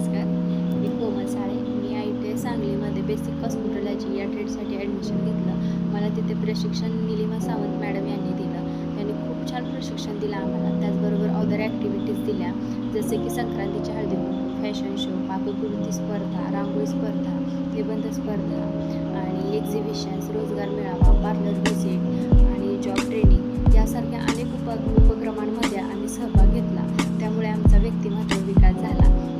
नमस्कार, मी कोमल साळे. मी ITI सांगलीमध्ये basic cosmetology या ट्रेडसाठी ॲडमिशन घेतलं. मला तिथे प्रशिक्षण निलिमा सावंत मॅडम यांनी दिलं. त्यांनी खूप छान प्रशिक्षण दिलं आम्हाला. त्याचबरोबर अदर ॲक्टिव्हिटीज दिल्या, जसे की संक्रांतीची हळदीकुंकू, फॅशन शो, पाककृती स्पर्धा, रांगोळी स्पर्धा, निबंध स्पर्धा आणि एक्झिबिशन्स, रोजगार मेळावा, पार्लर व्हिजिट आणि जॉब ट्रेनिंग यासारख्या अनेक उपक्रमांमध्ये आम्ही सहभाग घेतला. त्यामुळे आमचा व्यक्तिमत्व विकास झाला.